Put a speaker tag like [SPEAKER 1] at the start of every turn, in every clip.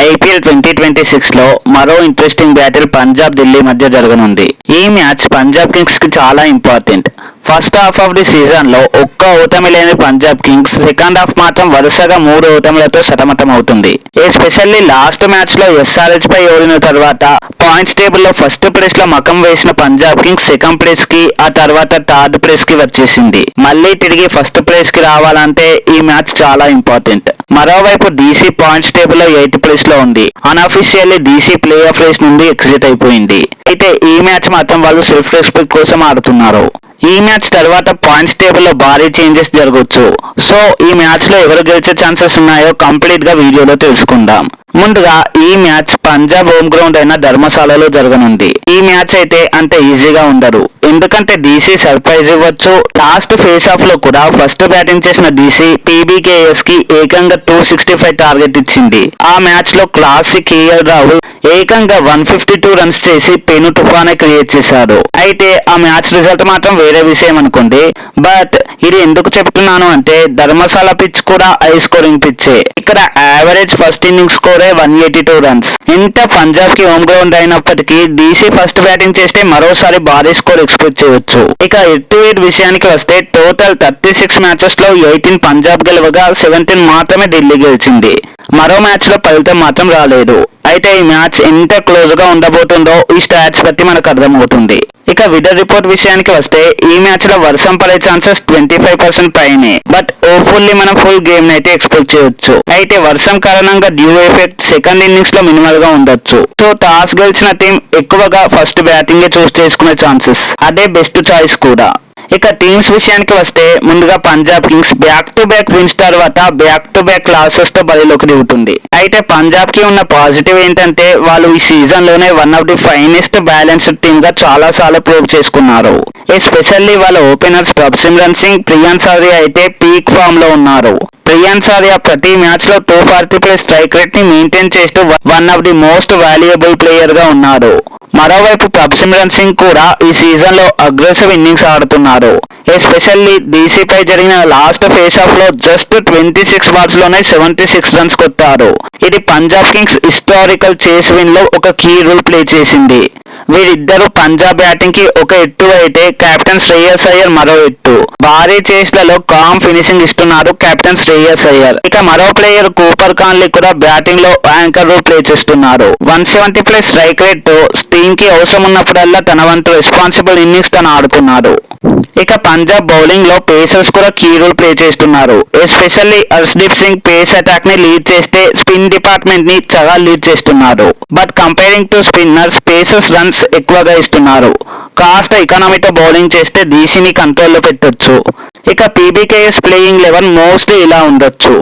[SPEAKER 1] IPL 2026 లో మరో interesting battle Punjab Delhi మధ్య జరగనుంది. ఈ మ్యాచ్ పంజాబ్ కింగ్స్ కి చాలా important. First half of the season లో ఒక్క ఓటమి లేని పంజాబ్ కింగ్స్ సెకండ్ హాఫ్ మాత్రం వరుసగా 3 ఓటములతో సతమతం అవుతుంది. ఎస్పెషల్లీ లాస్ట్ మ్యాచ్ లో ఎస్ఆర్హెచ్ పై ఓడిన తర్వాత పాయింట్స్ టేబుల్ లో ఫస్ట్ ప్లేస్ లో మకం వేసిన పంజాబ్ కింగ్స్ సెకండ్ ప్లేస్ కి, ఆ తర్వాత థర్డ్ ప్లేస్ కి వచ్చేసింది. మళ్ళీ తిరిగి ఫస్ట్ ప్లేస్ కి రావాలంటే ఈ మ్యాచ్ చాలా ఇంపార్టెంట్. మరోవైపు డీసీ పాయింట్స్ టేబుల్ లో 8th ప్లేస్ లో ఉంది. Unofficially DC play of race నుండి ఎగ్జిట్ అయిపోయింది. అయితే ఈ మ్యాచ్ మాత్రం వాళ్ళు సెల్ఫ్ రెస్పెక్ట్ కోసం ఆడుతున్నారు. ఈ మ్యాచ్ తర్వాత పాయింట్స్ టేబుల్ లో భారీ చేంజెస్ జరగవచ్చు. సో ఈ మ్యాచ్ లో ఎవరు గెలిచే ఛాన్సెస్ ఉన్నాయో కంప్లీట్ గా వీడియోలో తెలుసుకుందాం. ముందుగా ఈ మ్యాచ్ పంజాబ్ హోమ్ గ్రౌండ్ అయిన ధర్మశాలలో జరగనుంది. ఈ మ్యాచ్ అయితే అంత ఈజీగా ఉండదు, ఎందుకంటే డీసీ సర్ప్రైజ్ ఇవ్వచ్చు. లాస్ట్ ఫేస్ ఆఫ్ లో కూడా ఫస్ట్ బ్యాటింగ్ చేసిన డీసీ పీబీకేఎస్ కి ఏకంగా 265 టార్గెట్ ఇచ్చింది. ఆ మ్యాచ్ లో క్లాసిక్ కేఎల్ రాహుల్ ఏకంగా 152 రన్స్ చేసి పెను తుఫానే క్రియేట్ చేశాడు. అయితే ఆ మ్యాచ్ రిజల్ట్ మాత్రం వేరే విషయం అనుకోండి. బట్ ఇది ఎందుకు చెప్తున్నాను అంటే ధర్మశాల పిచ్ కూడా హై స్కోరింగ్ పిచ్చే. ఇక్కడ యావరేజ్ ఫస్ట్ ఇన్నింగ్స్ స్కోరే 182 రన్స్. ఇంత పంజాబ్ కి హోమ్ గ్రౌండ్ అయినప్పటికీ డీసీ ఫస్ట్ బ్యాటింగ్ చేస్తే మరోసారి భారీ స్కోర్ ఎక్స్పెక్ట్ చేయవచ్చు. ఇక హెడ్ టు హెడ్ విషయానికి వస్తే టోటల్ 36 మ్యాచెస్ లో 18 పంజాబ్ గెలవగా 17 మాత్రమే ఢిల్లీ గెలిచింది. మరో మ్యాచ్ లో ఫలితం మాత్రం రాలేదు. అయితే ఈ మ్యాచ్ ఎంత క్లోజ్ గా ఉండబోతుందో ఈ స్టాట్స్ బట్టి మనకు అర్థమవుతుంది. ఇక వెదర్ రిపోర్ట్ విషయానికి వస్తే ఈ మ్యాచ్ లో వర్షం పడే ఛాన్సెస్ 25% పైనే. బట్ హోప్ఫుల్లీ మనం ఫుల్ గేమ్ అయితే ఎక్స్పెక్ట్ చేయొచ్చు. అయితే వర్షం కారణంగా డ్యూ ఎఫెక్ట్ సెకండ్ ఇన్నింగ్స్ లో మినిమల్ గా ఉండొచ్చు. సో టాస్ గెలిచిన టీం ఎక్కువగా ఫస్ట్ బ్యాటింగ్ చూస్ చేసుకునే ఛాన్సెస్, అదే బెస్ట్ చాయిస్ కూడా. ఇక టీమ్స్ విషయానికి వస్తే ముందుగా Punjab kings back to back wins తర్వాత బ్యాక్ టు బ్యాక్ లాసెస్ తో బరిలోకి దిగుతుంది. అయితే పంజాబ్ కి ఉన్న పాజిటివ్ ఏంటంటే వాళ్ళు ఈ సీజన్ లోనే one of the finest balanced team గా చాలా సార్లు ప్రూవ్ చేసుకున్నారు. ఎస్పెషల్లీ వాళ్ళ ఓపెనర్స్ ప్రభ్సిమ్రన్ సింగ్, ప్రియాన్స్ ఆర్యా అయితే పీక్ ఫామ్ లో ఉన్నారు. ప్రియాన్స్ ఆర్యా ప్రతి మ్యాచ్ లో 240+ స్ట్రైక్ రేట్ ని మెయింటైన్ చేస్తూ one of the most valuable player గా ఉన్నారు. మరోవైపు ప్రభ్సిమ్రన్ సింగ్ కూడా ఈ సీజన్ లో అగ్రెసివ్ ఇన్నింగ్స్ ఆడుతున్నారు. ఎస్పెషల్లీ డీసీ పై జరిగిన లాస్ట్ ఫేస్ ఆఫ్ లో జస్ట్ 26 బాల్స్ లోనే 76 రన్స్ కొట్టారు. ఇది పంజాబ్ కింగ్స్ హిస్టారికల్ చేస్ విన్ లో ఒక కీ రోల్ ప్లే చేసింది. వీరిద్దరూ పంజాబ్ బ్యాటింగ్ కి ఒక ఎత్తు అయితే కెప్టెన్ శ్రేయస్ అయ్యర్ మరో ఎత్తు. భారీ చేస్లలో కామ్ ఫినిషింగ్ ఇస్తున్నారు కెప్టెన్ శ్రేయస్ అయ్యర్. ఇక మరో ప్లేయర్ కూపర్ కాన్లీ కూడా బ్యాటింగ్ లో యాంకర్ రోల్ ప్లే చేస్తున్నారు. 170+ స్ట్రైక్ రేట్ తో టీమ్ కి అవసరం ఉన్నప్పుడల్లా తన వంతు రెస్పాన్సిబుల్ ఇన్నింగ్స్ తను ఆడుతున్నాడు. ఇక పంజాబ్ బౌలింగ్ లో పేసర్స్ కూడా కీ రోల్ ప్లే చేస్తున్నారు. Especially Harshdeep Singh face attack ని లీడ్ చేస్తే స్పిన్ డిపార్ట్మెంట్ ని చాలా లీడ్ చేస్తున్నారు. But comparing to spinners pacers runs ఎక్కువగా ఇస్తున్నారు. కాస్త ఎకానమీతో బౌలింగ్ చేస్తే డీసీని కంట్రోల్లో పెట్టొచ్చు. ఇక పీబీకేఎస్ ప్లేయింగ్ 11 మోస్ట్లీ ఇలా ఉండొచ్చు.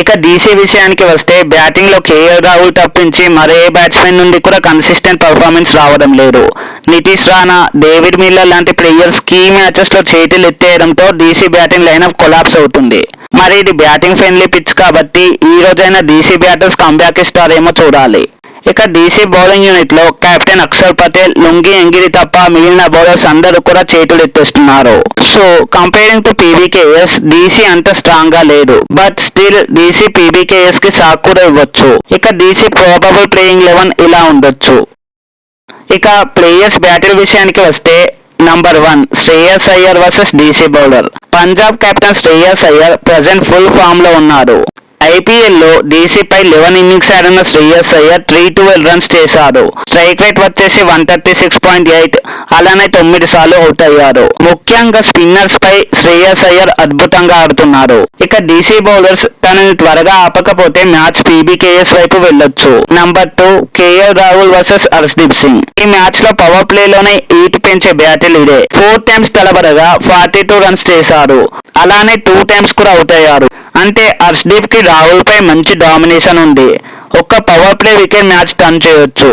[SPEAKER 1] ఇక డీసీ విషయానికి వస్తే బ్యాటింగ్ లో కేఎల్ రాహుల్ తప్పించి మరే బ్యాట్స్మెన్ నుండి కూడా కన్సిస్టెంట్ పర్ఫార్మెన్స్ రావడం లేదు. నితీష్ రాణా, డేవిడ్ మిల్లర్ లాంటి ప్లేయర్స్ కీ మ్యాచెస్ లో చేతులు ఎత్తేయడంతో డీసీ బ్యాటింగ్ లైనప్ కొలాప్స్ అవుతుంది. మరి ఇది బ్యాటింగ్ ఫ్రెండ్లీ పిచ్ కాబట్టి ఈ రోజైనా డీసీ బ్యాటర్స్ కంబ్యాక్ ఇస్తారేమో చూడాలి. ఇక డీసీ బౌలింగ్ యూనిట్ లో కెప్టెన్ అక్షర్ పటేల్, లుంగి ఎంగిరి తప్ప మిగిలిన బౌలర్స్ అందరూ కూడా చేతులు ఎత్తేస్తున్నారు. So comparing to PBKS DC అంత స్ట్రాంగ్ గా లేదు. బట్ స్టిల్ డీసీ పీబీకేఎస్ కి షాక్ కూడా ఇవ్వచ్చు. ఇక డీసీ ప్రాబబుల్ ప్లేయింగ్ 11 ఇలా ఉండొచ్చు. ఇక ప్లేయర్స్ బ్యాటింగ్ విషయానికి వస్తే number 1 Shreyas Iyer versus DC bowler. Punjab captain Shreyas Iyer present full form లో ఉన్నారు. ఐపీఎల్ లో డీసీ పై 11 ఇన్నింగ్స్ ఆడిన శ్రేయస్ అయ్యర్ 312 రన్స్ చేశాడు. స్ట్రైక్ రేట్ వచ్చేసి 136.8. అలానే 9 సార్లు అవుట్ అయ్యారు. ముఖ్యంగా స్పిన్నర్స్ పై శ్రేయస్ అయ్యర్ అద్భుతంగా ఆడుతున్నారు. ఇక డీసీ బౌలర్స్ తనని త్వరగా ఆపకపోతే మ్యాచ్ పీబీకేఎస్ వైపు వెళ్ళొచ్చు. Number 2 KL Rahul versus Harshdeep Singh. ఈ మ్యాచ్ లో పవర్ ప్లే లోనే ఈట్ పెంచే బ్యాటిల్ ఇదే. 4 టైమ్స్ తలబడగా 42 రన్స్ చేశారు. అలానే 2 టైమ్స్ కూడా అవుట్ అయ్యారు. అంటే హర్షదీప్ కి రాహుల్ పై మంచి డామినేషన్ ఉంది. ఒక్క power play wicket match turn చేయొచ్చు.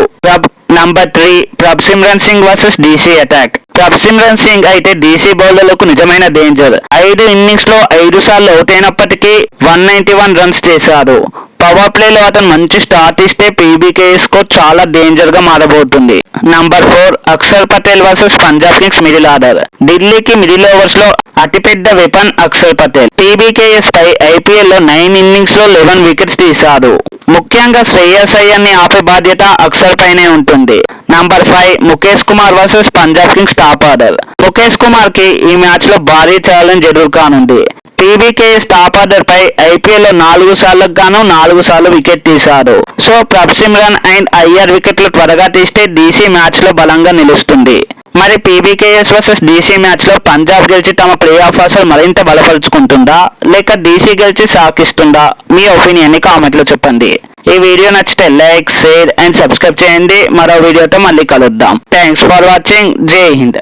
[SPEAKER 1] Number 3 Prabhsimran Singh versus DC attack. Prabhsimran Singh అయితే డీసీ బౌలర్లకు నిజమైన డేంజర్. 5 ఇన్నింగ్స్ లో 5 సార్లు అవుట్ అయినప్పటికీ 191 రన్స్ చేశారు. పవర్ ప్లేలో అతను మంచి స్టార్ట్ ఇస్తే పీబీకేఏ స్కోర్ చాలా డేంజర్ గా మారబోతుంది. Number 4 Axar Patel versus Punjab kings middle order. ఢిల్లీకి మిడిల్ ఓవర్స్ లో అతిపెద్ద వెపన్ అక్షర్ పటేల్. పీబీకేఎస్ పై ఐపీఎల్ లో 9 ఇన్నింగ్స్ లో 11 వికెట్స్ తీశాడు. ముఖ్యంగా శ్రేయస్ అయ్యర్ని ఆపే బాధ్యత అక్షర్ పైనే ఉంటుంది. Number 5 Mukesh Kumar versus Punjab Kings top order. Mukesh Kumar కి ఈ మ్యాచ్ లో భారీ ఛాలెంజ్ ఎదురు కానుంది. పీబీకేఎస్ టాప్ ఆర్డర్ పై ఐపీఎల్ లో 4 సార్లకు గాను 4 సార్లు వికెట్ తీశారు. సో ప్రభ్ సిమ్రన్ అండ్ అయ్యర్ వికెట్లు త్వరగా తీస్తే డీసీ మ్యాచ్ లో బలంగా నిలుస్తుంది. మరి పీబీకేఎస్ వర్సెస్ డీసీ మ్యాచ్ లో పంజాబ్ గెలిచి తమ ప్లే ఆఫ్ ఆశలు మరింత బలపరుచుకుంటుందా లేక డీసీ గెలిచి సాకిస్తుందా? మీ ఒపీనియన్ ని కామెంట్ లో చెప్పండి. ఈ వీడియో నచ్చితే లైక్, షేర్ అండ్ సబ్స్క్రైబ్ చేయండి. మరో వీడియోతో మళ్ళీ కలుద్దాం. Thanks for watching. జై హింద్.